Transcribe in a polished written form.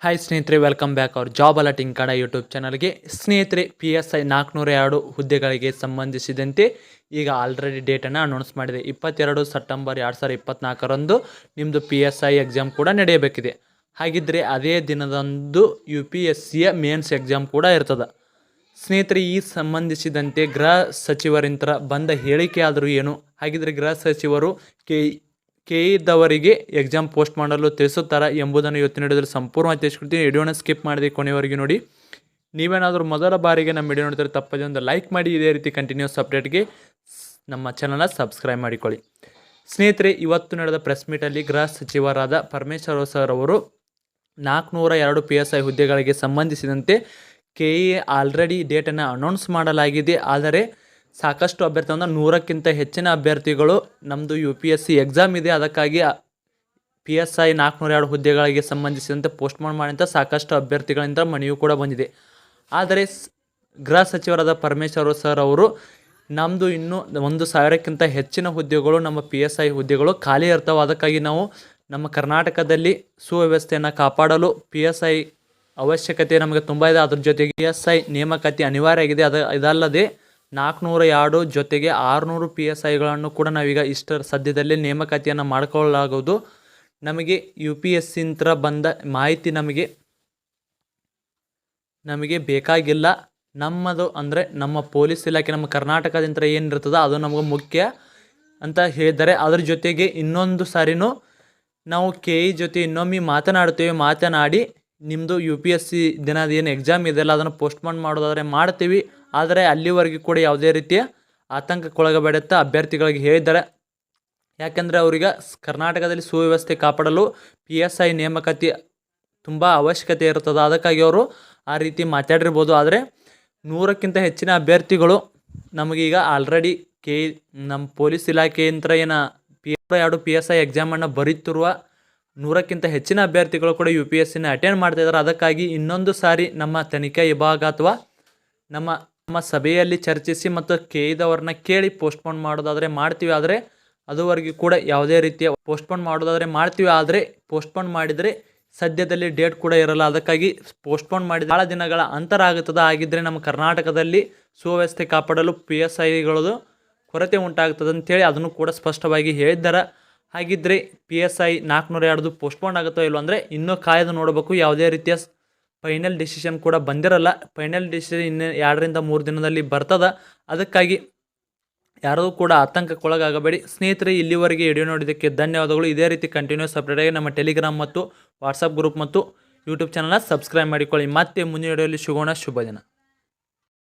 Hi ಸ್ನೇಹಿತರೆ, welcome back our job alerting Kannada YouTube ಚಾನಲ್ಗೆ. ಸ್ನೇಹಿತರೆ, PSI 402 ಹುದ್ದೆಗಳಿಗೆ ಸಂಬಂಧಿಸಿದಂತೆ ಈಗ ಆಲ್ರೆಡಿ ಡೇಟನ್ನು ಅನೌನ್ಸ್ ಮಾಡಿದೆ. 22 ಸೆಪ್ಟೆಂಬರ್ 2024ರಂದು ನಿಮ್ಮದು PSI ಎಕ್ಸಾಮ್ ಕೂಡ ನಡೆಯಬೇಕಿದೆ. ಹಾಗಿದ್ದರೆ ಅದೇ ದಿನದಂದು UPSCಯ ಮೇನ್ಸ್ ಎಕ್ಸಾಮ್ ಕೂಡ ಇರ್ತದೆ. ಸ್ನೇಹಿತರೆ, ಈ ಸಂಬಂಧಿಸಿದಂತೆ ಗೃಹ ಸಚಿವರಿಂತ ಬಂದ ಹೇಳಿಕೆ ಆದರೂ ಏನು? ಹಾಗಿದ್ರೆ ಗೃಹ ಸಚಿವರು ಕೆಇದವರಿಗೆ ಎಕ್ಸಾಮ್ ಪೋಸ್ಟ್ ಮಾಡಲು ತಿಳಿಸುತ್ತಾರೆ ಎಂಬುದನ್ನು ಇವತ್ತಿನ ವಿಡಿಯೋದಲ್ಲಿ ಸಂಪೂರ್ಣವಾಗಿ ತಿಳಿಸ್ಕೊಡ್ತೀನಿ. ವಿಡಿಯೋನ ಸ್ಕಿಪ್ ಮಾಡದೆ ಕೊನೆಯವರೆಗೆ ನೋಡಿ. ನೀವೇನಾದರೂ ಮೊದಲ ಬಾರಿಗೆ ನಮ್ಮ ವಿಡಿಯೋ ನೋಡಿದರೆ ತಪ್ಪದೆ ಒಂದು ಲೈಕ್ ಮಾಡಿ. ಇದೇ ರೀತಿ ಕಂಟಿನ್ಯೂಸ್ ಅಪ್ಡೇಟ್ಗೆ ನಮ್ಮ ಚಾನಲ್ನ ಸಬ್ಸ್ಕ್ರೈಬ್ ಮಾಡಿಕೊಳ್ಳಿ. ಸ್ನೇಹಿತರೆ, ಇವತ್ತು ನಡೆದ ಪ್ರೆಸ್ ಮೀಟಲ್ಲಿ ಗೃಹ ಸಚಿವರಾದ ಪರಮೇಶ್ವರ್ ಸರ್ ಅವರು 402 PSI ಹುದ್ದೆಗಳಿಗೆ ಸಂಬಂಧಿಸಿದಂತೆ KE ಆಲ್ರೆಡಿ ಡೇಟನ್ನು ಅನೌನ್ಸ್ ಮಾಡಲಾಗಿದೆ. ಆದರೆ ಸಾಕಷ್ಟು ಅಭ್ಯರ್ಥಿ ಅಂದರೆ 100ಕ್ಕಿಂತ ಹೆಚ್ಚಿನ ಅಭ್ಯರ್ಥಿಗಳು ನಮ್ಮದು UPSC ಎಕ್ಸಾಮ್ ಇದೆ, ಅದಕ್ಕಾಗಿ PSI 402 ಹುದ್ದೆಗಳಿಗೆ ಸಂಬಂಧಿಸಿದಂತೆ ಪೋಸ್ಟ್ಪೋನ್ ಮಾಡಿದಂಥ ಸಾಕಷ್ಟು ಅಭ್ಯರ್ಥಿಗಳಿಂದ ಮನವಿಯೂ ಕೂಡ ಬಂದಿದೆ. ಆದರೆ ಗೃಹ ಸಚಿವರಾದ ಪರಮೇಶ್ವರ್ ಸರ್ ಅವರು ನಮ್ಮದು ಇನ್ನೂ 1000ಕ್ಕಿಂತ ಹೆಚ್ಚಿನ ಹುದ್ದೆಗಳು ನಮ್ಮ PSI ಹುದ್ದೆಗಳು ಖಾಲಿ ಇರ್ತವೆ, ಅದಕ್ಕಾಗಿ ನಾವು ನಮ್ಮ ಕರ್ನಾಟಕದಲ್ಲಿ ಸುವ್ಯವಸ್ಥೆಯನ್ನು ಕಾಪಾಡಲು PSI ಅವಶ್ಯಕತೆ ನಮಗೆ ತುಂಬ ಇದೆ. ಅದ್ರ ಜೊತೆಗೆ PSI ನೇಮಕಾತಿ ಅನಿವಾರ್ಯ ಆಗಿದೆ. ಇದಲ್ಲದೆ 402 ಜೊತೆಗೆ 600 PSIಗಳನ್ನು ಕೂಡ ನಾವೀಗ ಸದ್ಯದಲ್ಲೇ ನೇಮಕಾತಿಯನ್ನು ಮಾಡಿಕೊಳ್ಳಲಾಗುವುದು. ನಮಗೆ UPSC ಬಂದ ಮಾಹಿತಿ ನಮಗೆ ಬೇಕಾಗಿಲ್ಲ. ನಮ್ಮದು ಅಂದರೆ ನಮ್ಮ ಪೊಲೀಸ್ ಇಲಾಖೆ, ನಮ್ಮ ಕರ್ನಾಟಕದಿಂದ ಏನಿರ್ತದೆ ಅದು ನಮಗೆ ಮುಖ್ಯ ಅಂತ ಹೇಳಿದ್ದಾರೆ. ಅದ್ರ ಜೊತೆಗೆ ಇನ್ನೊಂದು ಸಾರಿನೂ ನಾವು KE ಜೊತೆ ಇನ್ನೊಮ್ಮೆ ಮಾತನಾಡಿ ನಿಮ್ಮದು UPSC ದಿನದ ಏನು ಎಕ್ಸಾಮ್ ಇದೆಯಲ್ಲ ಅದನ್ನು ಪೋಸ್ಟ್ಪೋನ್ ಮಾಡೋದಾದರೆ ಮಾಡ್ತೀವಿ, ಆದರೆ ಅಲ್ಲಿವರೆಗೂ ಕೂಡ ಯಾವುದೇ ರೀತಿಯ ಆತಂಕಕ್ಕೊಳಗಬೇಡುತ್ತಾ ಅಭ್ಯರ್ಥಿಗಳಿಗೆ ಹೇಳಿದ್ದಾರೆ. ಯಾಕೆಂದರೆ ಅವ್ರಿಗೆ ಕರ್ನಾಟಕದಲ್ಲಿ ಸುವ್ಯವಸ್ಥೆ ಕಾಪಾಡಲು PSI ನೇಮಕಾತಿ ತುಂಬ ಅವಶ್ಯಕತೆ ಇರ್ತದೆ, ಅದಕ್ಕಾಗಿ ಅವರು ಆ ರೀತಿ ಮಾತಾಡಿರ್ಬೋದು. ಆದರೆ 100ಕ್ಕಿಂತ ಹೆಚ್ಚಿನ ಅಭ್ಯರ್ಥಿಗಳು ನಮಗೀಗ ಆಲ್ರೆಡಿ ನಮ್ಮ ಪೊಲೀಸ್ ಇಲಾಖೆಯಿಂದ ಏನು 202 PSI ಎಕ್ಸಾಮನ್ನು ಬರೀತಿರುವ 100ಕ್ಕಿಂತ ಹೆಚ್ಚಿನ ಅಭ್ಯರ್ಥಿಗಳು ಕೂಡ UPSCನ ಅಟೆಂಡ್ ಮಾಡ್ತಾಯಿದ್ದಾರೆ. ಅದಕ್ಕಾಗಿ ಇನ್ನೊಂದು ಸಾರಿ ನಮ್ಮ ತನಿಖಾ ವಿಭಾಗ ಅಥವಾ ನಮ್ಮ ಸಭೆಯಲ್ಲಿ ಚರ್ಚಿಸಿ ಮತ್ತು KEದವ್ರನ್ನ ಕೇಳಿ ಪೋಸ್ಟ್ಪೋನ್ ಮಾಡೋದಾದರೆ ಮಾಡ್ತೀವಿ, ಆದರೆ ಅದುವರೆಗೂ ಕೂಡ ಯಾವುದೇ ರೀತಿಯ ಪೋಸ್ಟ್ಪೋನ್ ಮಾಡೋದಾದರೆ ಮಾಡ್ತೀವಿ. ಆದರೆ ಪೋಸ್ಟ್ಪೋನ್ ಮಾಡಿದರೆ ಸದ್ಯದಲ್ಲಿ ಡೇಟ್ ಕೂಡ ಇರಲ್ಲ, ಅದಕ್ಕಾಗಿ ಪೋಸ್ಟ್ಪೋನ್ ಮಾಡಿದ ಭಾಳ ದಿನಗಳ ಅಂತರ ಆಗುತ್ತದೆ. ಆಗಿದ್ದರೆ ನಮ್ಮ ಕರ್ನಾಟಕದಲ್ಲಿ ಸುವ್ಯವಸ್ಥೆ ಕಾಪಾಡಲು PSIಗಳದು ಕೊರತೆ ಉಂಟಾಗ್ತದೆ ಅಂಥೇಳಿ ಅದನ್ನು ಕೂಡ ಸ್ಪಷ್ಟವಾಗಿ ಹೇಳಿದ್ದಾರೆ. ಹಾಗಿದ್ದರೆ PSI 402 ಪೋಸ್ಟ್ಪೋನ್ ಆಗುತ್ತೋ ಇಲ್ಲೋ ಅಂದರೆ ಇನ್ನೂ ಕಾಯ್ದು ನೋಡಬೇಕು. ಯಾವುದೇ ರೀತಿಯ ಫೈನಲ್ ಡಿಸಿಷನ್ ಕೂಡ ಬಂದಿರಲ್ಲ. ಫೈನಲ್ ಡಿಸಿಷನ್ ಇನ್ನು 2 ರಿಂದ 3 ದಿನದಲ್ಲಿ ಬರ್ತದೆ, ಅದಕ್ಕಾಗಿ ಯಾರೂ ಕೂಡ ಆತಂಕಕ್ಕೊಳಗಾಗಬೇಡಿ. ಸ್ನೇಹಿತರೆ, ಇಲ್ಲಿವರೆಗೆ ವಿಡಿಯೋ ನೋಡಿದ್ದಕ್ಕೆ ಧನ್ಯವಾದಗಳು. ಇದೇ ರೀತಿ ಕಂಟಿನ್ಯೂಸ್ ಅಪ್ಡೇಟಾಗಿ ನಮ್ಮ ಟೆಲಿಗ್ರಾಮ್ ಮತ್ತು ವಾಟ್ಸಪ್ ಗ್ರೂಪ್ ಮತ್ತು ಯೂಟ್ಯೂಬ್ ಚಾನಲ್ನ ಸಬ್ಸ್ಕ್ರೈಬ್ ಮಾಡಿಕೊಳ್ಳಿ. ಮತ್ತೆ ಮುಂದಿನ ವಿಡಿಯೋಲಿ ಸಿಗೋಣ. ಶುಭ ದಿನ.